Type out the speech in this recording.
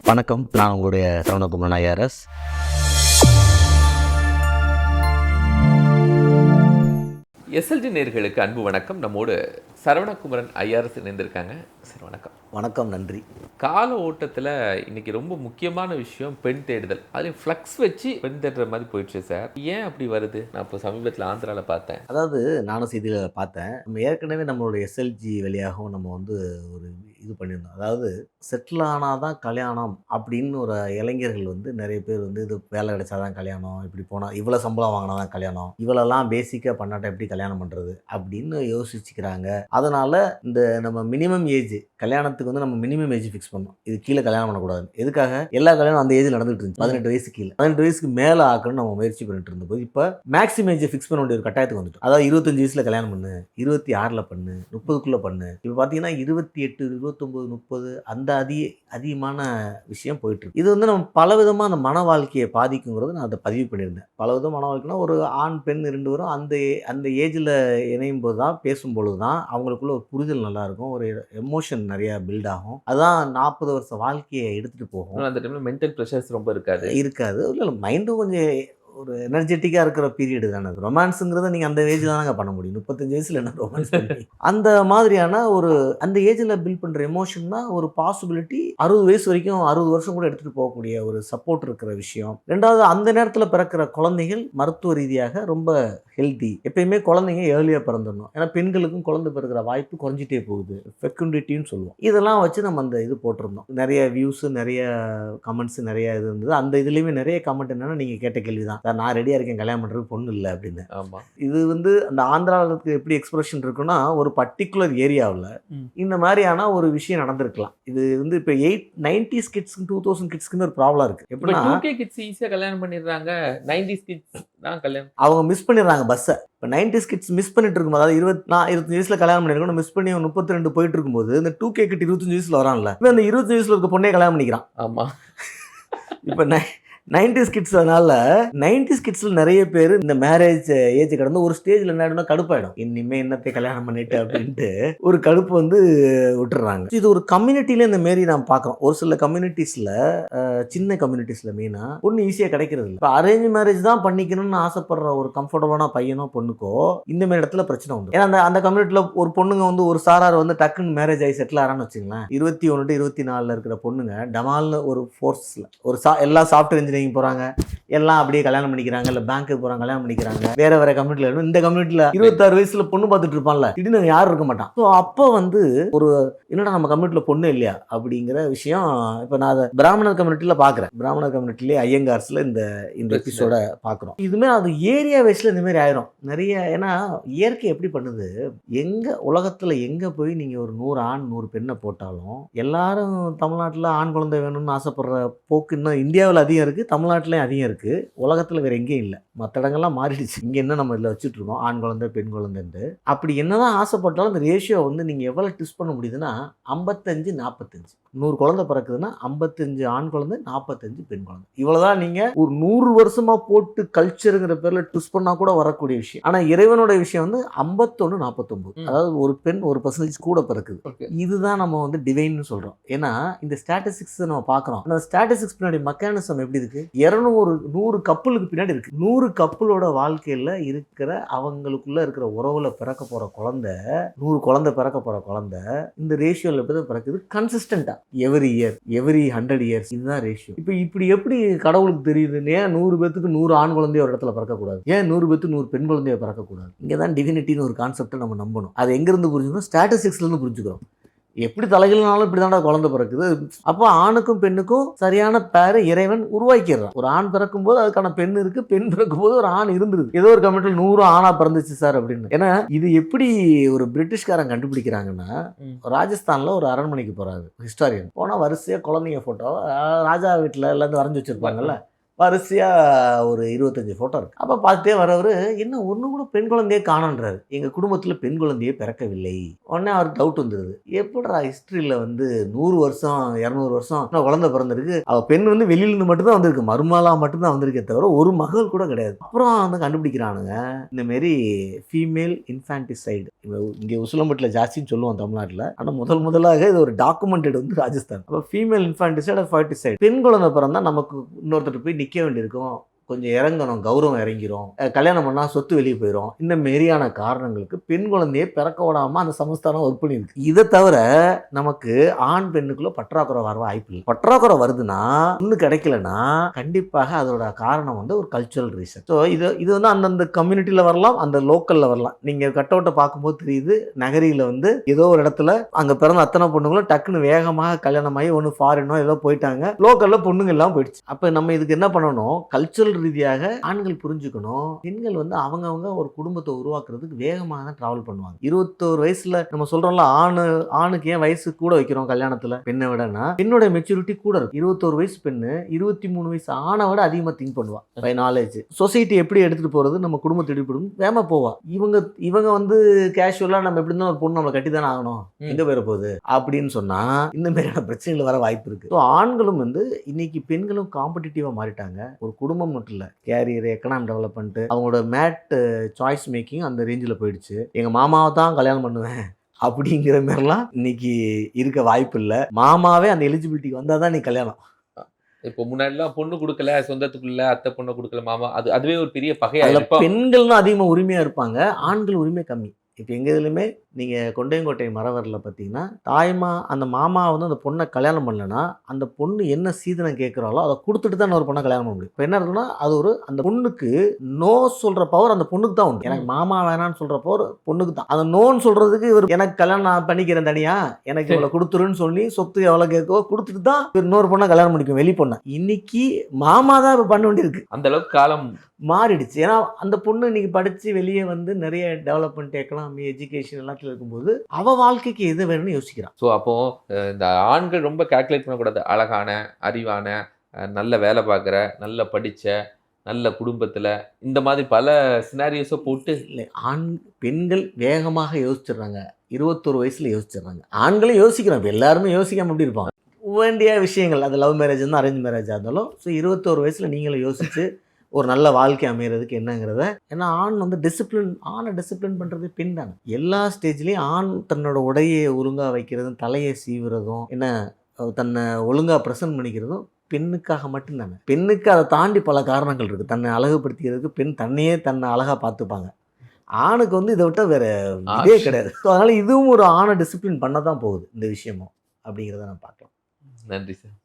வணக்கம். நான் உங்களுடைய சரவணகுமரன் ஐஆர்எஸ். எஸ்எல்டி நேயர்களுக்கு அன்பு வணக்கம். நம்மோடு சரவணகுமரன் ஐஆர்எஸ் இணைந்திருக்காங்க. சார் வணக்கம். வணக்கம், நன்றி. கால ஓட்டத்தில் இன்னைக்கு ரொம்ப முக்கியமான விஷயம் பெண் தேடுதல். அதுலேயும் ஃப்ளக்ஸ் வச்சு பெண் தேடுற மாதிரி போயிடுச்சு சார். ஏன் அப்படி வருது? நான் இப்போ சமீபத்தில் ஆந்திராவில் பார்த்தேன். அதாவது நானும் செய்தியில் பார்த்தேன். நம்ம ஏற்கனவே நம்மளுடைய எஸ்எல்ஜி வழியாகவும் நம்ம ஒரு இது பண்ணியிருந்தோம். அதாவது செட்டில் ஆனால் தான் கல்யாணம் அப்படின்னு ஒரு இளைஞர்கள் நிறைய பேர் இது வேலை கிடைச்சாதான் கல்யாணம், இப்படி போனால் இவ்வளோ சம்பளம் வாங்கினா தான் கல்யாணம், இவ்வளோலாம் பேசிக்காக பண்ணாட்டா எப்படி கல்யாணம் பண்ணுறது அப்படின்னு யோசிச்சுக்கிறாங்க. அதனால் இந்த நம்ம மினிமம் ஏஜ் கல்யாணத்துக்கு நம்ம மினிமம் ஏஜ் ஃபிக்ஸ் பண்ணோம். இது கீழே கல்யாணம் பண்ணக்கூடாது. எதுக்காக? எல்லா கல்யாணம் அந்த ஏஜில் நடந்துட்டு இருந்துச்சு. 18 வயசு கீழே, 18 வயசுக்கு மேலே ஆக்கணும்னு நம்ம முயற்சி பண்ணிட்டு இருந்தபோது இப்போ மேக்ஸிமம் ஏஜ் ஃபிக்ஸ் பண்ண வேண்டிய ஒரு கட்டாயத்துக்கு வந்துட்டோம். அதாவது 25 வயசில் கல்யாணம் பண்ணு, 26 பண்ணு, 30க்குள்ளே பண்ணு. இப்போ பார்த்தீங்கன்னா 28, 29, 30 அந்த அதிகமான விஷயம் போயிட்டு இருக்கு. இது நம்ம பலவிதமாக அந்த மன வாழ்க்கையை பாதிக்குங்கிறது நான் அதை பதிவு பண்ணியிருந்தேன். பலவிதம் மன வாழ்க்கைனா ஒரு ஆண் பெண் 2 பேரும் அந்த ஏஜில் இணையும் போது தான், பேசும்பொழுது தான் அவங்களுக்குள்ள ஒரு புரிதல் நல்லாயிருக்கும், ஒரு எமோஷன் நிறையா பில்ட் ஆகும். அதான் 40 வருஷ வாழ்க்கையை எடுத்துகிட்டு போகும். அந்த டைமில் மென்டல் ப்ரெஷர்ஸ் ரொம்ப இருக்காது. இல்லை மைண்டும் கொஞ்சம் ஒரு எனர்ஜெட்டிக்காக இருக்கிற பீரியடு தானே. ரொமான்ஸுங்கிறத நீங்கள் அந்த ஏஜில் தானங்க பண்ண முடியும். 35 வயசில் என்ன ரொமான்ஸ் பண்ணி அந்த மாதிரியான அந்த ஏஜில் பில்ட் பண்ணுற எமோஷன் தான் ஒரு பாசிபிலிட்டி. 60 வயசு வரைக்கும் 60 வருஷம் கூட எடுத்துகிட்டு போகக்கூடிய ஒரு சப்போர்ட் இருக்கிற விஷயம். ரெண்டாவது, அந்த நேரத்தில் பிறக்கிற குழந்தைகள் மருத்துவ ரீதியாக ரொம்ப ஹெல்த்தி. எப்பயுமே குழந்தைங்க ஏர்லியாக பிறந்துடணும். ஏன்னா பெண்களுக்கும் குழந்தை பிறக்கிற வாய்ப்பு குறைஞ்சிட்டே போகுது, ஃபெக்குண்டிட்டின்னு சொல்லுவோம். இதெல்லாம் வச்சு நம்ம அந்த இது போட்டிருந்தோம். நிறைய வியூஸு, நிறைய கமெண்ட்ஸ், நிறைய இது இருந்தது. அந்த இதுலேயுமே நிறைய கமெண்ட் என்னென்னா, நீங்கள் கேட்ட கேள்வி தான், நான் ரெடியாக இருக்கேன் கல்யாணம் பண்ணுறது, பொண்ணு இல்லை அப்படின்னு. ஆமாம். இது அந்த ஆந்திராவுக்கு எப்படி எக்ஸ்பிரஷன் இருக்குன்னா, ஒரு பர்டிகுலர் ஏரியாவில் இந்த மாதிரியான ஒரு விஷயம் நடந்திருக்கலாம். இது இப்போ 90s கிட்ஸ்க்கு 2000 கிட்ஸ்க்குன்னு ஒரு ப்ராப்ளம் இருக்குது. எப்படின்னா 2K கிட்ஸ் ஈஸியாக கல்யாணம் பண்ணிடுறாங்க, 90s கிட்ஸ் தான் கல்யாணம் அவங்க மிஸ் பண்ணிடுறாங்க பஸ்ஸை. இப்போ 90s கிட்ஸ் மிஸ் பண்ணிட்டு இருக்கும்போது, அதாவது 25 வயசில் கல்யாணம் பண்ணிருக்கணும், மிஸ் பண்ணி 32 போயிட்டு இருக்கும்போது இந்த 2K கிட் 25 வயசில் வரான்ல, இப்போ அந்த 25 வயசில் இருக்க பொண்ணே கல்யாணம் பண்ணிக்கிறான். ஆமாம். இப்போ 90s கிட்ஸ், அதனால 90s கிட்ஸில் நிறைய பேர் இந்த மேரேஜ் ஏஜ் கடந்து ஒரு ஸ்டேஜில் என்ன ஆகிடும்னா கடுப்பாயிடும். இனிமே என்னத்தை கல்யாணம் பண்ணிட்டு அப்படின்ட்டு ஒரு கடுப்பு விட்டுறாங்க. இது ஒரு கம்யூனிட்டியில இந்த மாரி நாம் பார்க்குறோம். ஒரு சில கம்யூனிட்டிஸில், சின்ன கம்யூனிட்டிஸில் மெயினாக பொண்ணு ஈஸியாக கிடைக்கிறது இல்லை. இப்போ அரேஞ்ச் மேரேஜ் தான் பண்ணிக்கணும்னு ஆசைப்படுற ஒரு கம்ஃபர்டபுளான பையனோ பொண்ணுக்கோ இந்த மாதிரி இடத்துல பிரச்சனை உண்டு. ஏன்னா அந்த கம்யூனிட்டியில் ஒரு பொண்ணுங்க ஒரு சாரார் டக்குன்னு மேரேஜ் ஆகி செட்டில் ஆகிறான்னு வச்சுங்களேன். 21 to 24 இருக்கிற பொண்ணுங்க டமால்னு ஒரு ஃபோர்ஸில் எல்லா சாஃப்ட்வேர் இன்ஜினியரிங் போறாங்க, எல்லாம் அப்படியே கல்யாணம் பண்ணிக்கிறாங்க, இல்லை பேங்க்கு போறாங்க கல்யாணம் பண்ணிக்கிறாங்க. வேற கம்யூனிட்டியில் இந்த கம்யூனிட்டியில் 26 வயசுல பொண்ணு பார்த்துட்டு இருப்பான்ல, திடீர்னு யாரும் இருக்க மாட்டான். ஸோ அப்போ ஒரு என்னடா நம்ம கம்யூனிட்டியில் பொண்ணு இல்லையா அப்படிங்கிற விஷயம் இப்போ நான் அதை பிராமணர் கம்யூனிட்டியில் பார்க்குறேன். பிராமணர் கம்யூனிட்டிலே ஐயங்கார்ஸில் இந்த எபிசோட பார்க்குறோம். இதுமாரி அது ஏரியா வைஸில் இந்தமாரி ஆயிரும் நிறைய. ஏன்னா இயற்கை எப்படி பண்ணுது, உலகத்தில் எங்கே போய் நீங்கள் ஒரு 100 ஆண் 100 பெண்ணை போட்டாலும் எல்லாரும் தமிழ்நாட்டில் ஆண் குழந்தை வேணும்னு ஆசைப்படுற போக்கு இன்னும் இந்தியாவில் அதிகம் இருக்குது, தமிழ்நாட்டிலையும் அதிகம் இருக்குது, உலகத்தில் வேறு எங்கேயும் இல்லை. மற்ற இடங்கள்லாம் மாறிடுச்சு. இங்கே என்ன நம்ம இதில் வச்சுட்டு இருக்கோம், ஆண் குழந்தை பெண் குழந்தைன்ட்டு. அப்படி என்னதான் ஆசைப்பட்டாலும் அந்த ரேஷியோ நீங்கள் எவ்வளோ ட்விஸ்ட் பண்ண முடியுதுன்னா 55-45. 100 குழந்தை பிறக்குதுன்னா 55 ஆண் குழந்தை, 45 பெண் குழந்தை. இவ்வளோதான் நீங்கள் ஒரு 100 வருஷமாக போட்டு கல்ச்சருங்கிற பேரில் ட்விஸ்ட் பண்ணால் கூட வரக்கூடிய விஷயம். ஆனால் இறைவனோட விஷயம் 51-49. அதாவது ஒரு பெண் 1% கூட பிறக்குது. இதுதான் நம்ம டிவைன்னு சொல்கிறோம். ஏன்னா இந்த ஸ்டாட்டிஸ்டிக்ஸ் நம்ம பார்க்குறோம். அந்த ஸ்டாட்டிஸ்டிக்ஸ் பின்னாடி மெக்கானிசம் எப்படி இருக்கு, 100 கப்பலுக்கு பின்னாடி இருக்கு. 100 கப்பலோட வாழ்க்கையில் இருக்கிற அவங்களுக்குள்ள இருக்கிற உறவுல பிறக்க போற குழந்தை, 100 குழந்தை பிறக்க போற குழந்தை இந்த ரேஷியோல எப்படி பிறக்குது, கன்சிஸ்டண்டா எவ்ரி இயர், எவ்ரி 100 இயர்ஸ். இதுதான் ரேஷியோ. இப்போ இப்படி எப்படி கடவுளுக்கு தெரியுது? ஏன் 100 பேத்துக்கு 100 ஆண் குழந்தைய ஒரு இடத்துல பிறக்கக்கூடாது, ஏன் 100 பேத்துக்கு 100 பெண் குழந்தைய பிறக்கக்கூடாது? இங்கே தான் டிவினிட்டின்னு ஒரு கான்செப்டை நம்ம நம்பணும். அது எங்கேருந்து புரிஞ்சுக்கணும்? ஸ்டாட்டிஸ்டிக்ஸ்லேருந்து புரிஞ்சுக்கிறோம். எப்படி தலைகள்னாலும் இப்படி தாண்டா குழந்தை பிறக்குது. அப்போ ஆணுக்கும் பெண்ணுக்கும் சரியான பேரை இறைவன் உருவாக்கிடுறான். ஒரு ஆண் பிறக்கும் போது அதுக்கான பெண் இருக்கு, பெண் பிறக்கும் போது ஒரு ஆண் இருந்துருது. ஏதோ ஒரு கம்யூனிட்டியில் 100 ஆணா பிறந்துச்சு சார் அப்படின்னு. ஏன்னா இது எப்படி ஒரு பிரிட்டிஷ்காரன் கண்டுபிடிக்கிறாங்கன்னா, ராஜஸ்தான்ல ஒரு அரண்மனைக்கு போறாரு ஹிஸ்டாரியன். போனால் வரிசையாக குழந்தைங்க ஃபோட்டோ ராஜா வீட்டில் எல்லாத்தையும் வரைஞ்சி வச்சிருப்பாங்கல்ல, வரிசையாக ஒரு 25 ஃபோட்டோ இருக்குது. அப்போ பார்த்துட்டே வரவர், என்ன ஒன்று கூட பெண் குழந்தையே காணோன்றாரு. எங்கள் குடும்பத்தில் பெண் குழந்தையே பிறக்கவில்லை. உடனே அவருக்கு டவுட் வந்துடுது. எப்படிடா ஹிஸ்ட்ரியில் வந்து 100 வருஷம் 200 வருஷம் இன்னும் குழந்தை பிறந்திருக்கு, அவள் பெண் வந்து வெளியிலேருந்து மட்டும்தான் வந்திருக்கு, மருமகளாக மட்டும்தான் வந்திருக்கே தவிர ஒரு மகள் கூட கிடையாது. அப்புறம் வந்து கண்டுபிடிக்கிறானுங்க இந்தமாரி ஃபீமேல் இன்ஃபான்டிசைடு இங்கே உசிலம்பட்டில் ஜாஸ்தின்னு சொல்லுவோம் தமிழ்நாட்டில். ஆனால் முதலாக இது ஒரு டாக்குமெண்டட் வந்து ராஜஸ்தான். அப்போ ஃபீமேல் இன்ஃபான்டிசைடு ஃபர்டிசைடு, பெண் குழந்தை பிறந்தா நமக்கு இன்னொருத்தர் போய் நிற்க வேண்டியிருக்கும், கொஞ்சம் இறங்கணும், கௌரவம் இறங்கிரும், கல்யாணம் பண்ணால் சொத்து வெளியே போயிடும். இந்த மாரியான காரணங்களுக்கு பெண் குழந்தையை பிறக்க விடாமல் அந்த சமஸ்தானம் ஒர்க் பண்ணியிருக்கு. இதை தவிர நமக்கு ஆண் பெண்ணுக்குள்ள பற்றாக்குறை வர வாய்ப்பு இல்லை. பற்றாக்குறை வருதுன்னா ஒன்று கிடைக்கலன்னா கண்டிப்பாக அதோட காரணம் வந்து ஒரு கல்ச்சுரல் ரீசன். ஸோ இது வந்து அந்தந்த கம்யூனிட்டியில் வரலாம், அந்த லோக்கலில் வரலாம். நீங்கள் கட் அவுட்டை பார்க்கும்போது தெரியுது, நகரியில் வந்து ஏதோ ஒரு இடத்துல அங்கே பிறந்த அத்தனை பொண்ணுங்களும் டக்குன்னு வேகமாக கல்யாணமாகி ஒன்று ஃபாரினோ ஏதோ போயிட்டாங்க, லோக்கலில் பொண்ணுங்க எல்லாம் போயிடுச்சு. அப்போ நம்ம இதுக்கு என்ன பண்ணணும், கல்ச்சுரல் ரீதியாக ஆண்கள் புரிஞ்சுக்கணும், பெண்கள் வந்து அவங்கவுங்க ஒரு குடும்பத்தை உருவாக்குறதுக்கு வேகமாக தான் டிராவல் பண்ணுவாங்க. 21 வயசுல நம்ம சொல்றோம்ல, ஆணுக்கு ஏன் வயசு கூட வைக்கிறோம் கல்யாணத்துல பெண்ணை விடனா, பெண்ணோட மெச்சூரிட்டி கூட இருக்கும். 21 வயசு பெண்ணு 23 வயசு ஆணை விட அதிகமா திங்க் பண்ணுவா பை நாலேஜ். சொசைட்டி எப்படி எடுத்துட்டு போறது, நம்ம குடும்பத்தை எடுப்படும் வேகமா போவா. இவங்க வந்து கேஷுவலா நம்ம எப்படி இருந்தாலும் ஒரு பொண்ணு நம்மளை கட்டி தானே ஆகணும், எங்க போயிட போகுது அப்படின்னு சொன்னா இந்த மாதிரியான பிரச்சனைகள் வர வாய்ப்பு இருக்கு. ஸோ ஆண்களும் வந்து இன்னைக்கு பெண்களும் காம்படிட்டிவா மாறிட்டாங்க. ஒரு குடும்பம் மட்டும் இல்லை, கேரியர், எக்கனாமிக் டெவலப்மெண்ட், அவங்களோட மேட் சாய்ஸ் மேக்கிங் அந்த ரேஞ்சில் போயிடுச்சு. எங்கள் மாமாவை தான் கல்யாணம் பண்ணுவேன் அப்படிங்கிற மாதிரிலாம் இன்னைக்கு இருக்க வாய்ப்பு இல்லை. மாமாவே அந்த எலிஜிபிலிட்டிக்கு வந்தால் தான் நீ கல்யாணம். இப்போ முன்னாடிலாம் பொண்ணு கொடுக்கல, சொந்தத்துக்குள்ள அத்தை பொண்ணை கொடுக்கல மாமா, அதுவே ஒரு பெரிய பகையா இருக்கும். பெண்கள் தான் அதிகமாக உரிமையாக இருப்பாங்க, ஆண்கள் உரிமை கம்மி. இப்போ எங்கள் இதுலையுமே நீங்கள் கொண்டையங்கோட்டை மரவரில் பார்த்தீங்கன்னா, தாய்மா அந்த மாமா வந்து அந்த பொண்ணை கல்யாணம் பண்ணலன்னா அந்த பொண்ணு என்ன சீதனம் கேட்குறாளோ அதை கொடுத்துட்டு தான் ஒரு பொண்ணை கல்யாணம் பண்ண முடியும். இப்போ என்ன இருக்குன்னா, அது ஒரு அந்த பொண்ணுக்கு நோ சொல்கிற பவர் அந்த பொண்ணுக்கு தான் உண்டு. எனக்கு மாமா வேணான்னு சொல்கிற பவர் பொண்ணுக்கு தான். அந்த நோன்னு சொல்கிறதுக்கு இவர் எனக்கு கல்யாணம் நான் பண்ணிக்கிறேன் தனியா, எனக்கு இவ்வளோ கொடுத்துருன்னு சொல்லி சொத்து எவ்வளோ கேட்கோ கொடுத்துட்டு தான் இவர் இன்னொரு பொண்ணை கல்யாணம் பண்ணிக்கும், வெளி பொண்ணை. இன்னைக்கு மாமா தான் இப்போ பண்ண வேண்டியிருக்கு. அந்த அளவுக்கு காலம் மாறிடுச்சு. ஏன்னா அந்த பொண்ணு இன்னைக்கு படித்து வெளியே வந்து நிறைய டெவலப்மெண்ட், எக்கனாமி, எஜுகேஷன் எல்லாத்துல இருக்கும்போது அவள் வாழ்க்கைக்கு எது வேணும்னு யோசிக்கிறான். ஸோ அப்போ இந்த ஆண்கள் ரொம்ப கால்குலேட் பண்ணக்கூடாது. அழகான, அறிவான, நல்ல வேலை பார்க்குற, நல்ல படித்த, நல்ல குடும்பத்தில், இந்த மாதிரி பல சினாரியோஸை போட்டு இல்லை, பெண்கள் வேகமாக யோசிச்சிடுறாங்க, 21 வயசுல யோசிச்சிடுறாங்க. ஆண்களும் யோசிக்கிறோம், இப்போ எல்லாருமே யோசிக்காம எப்படி இருப்பாங்க. வேண்டிய விஷயங்கள், அது லவ் மேரேஜ் இருந்தால் அரேஞ்ச் மேரேஜாக இருந்தாலும், ஸோ 21 வயசுல நீங்களும் யோசிச்சு ஒரு நல்ல வாழ்க்கை அமைகிறதுக்கு என்னங்கிறத. ஏன்னா ஆண் வந்து ஆணை டிசிப்ளின் பண்ணுறது பெண் தானே. எல்லா ஸ்டேஜ்லேயும் ஆண் தன்னோட உடையை ஒழுங்காக வைக்கிறதும், தலையை சீவுறதும், என்ன தன்னை ஒழுங்காக ப்ரெசன்ட் பண்ணிக்கிறதும் பெண்ணுக்காக மட்டும்தானே. பெண்ணுக்கு அதை தாண்டி பல காரணங்கள் இருக்குது. தன்னை அழகுபடுத்திக்கிறதுக்கு பெண் தன்னை அழகாக பார்த்துப்பாங்க. ஆணுக்கு வந்து இதை விட்டால் வேறு இதே கிடையாது. ஸோ அதனால் இதுவும் ஒரு ஆணை டிசிப்ளின் பண்ண தான் போகுது இந்த விஷயமும் அப்படிங்கிறத நான் பார்க்கலாம். நன்றி சார்.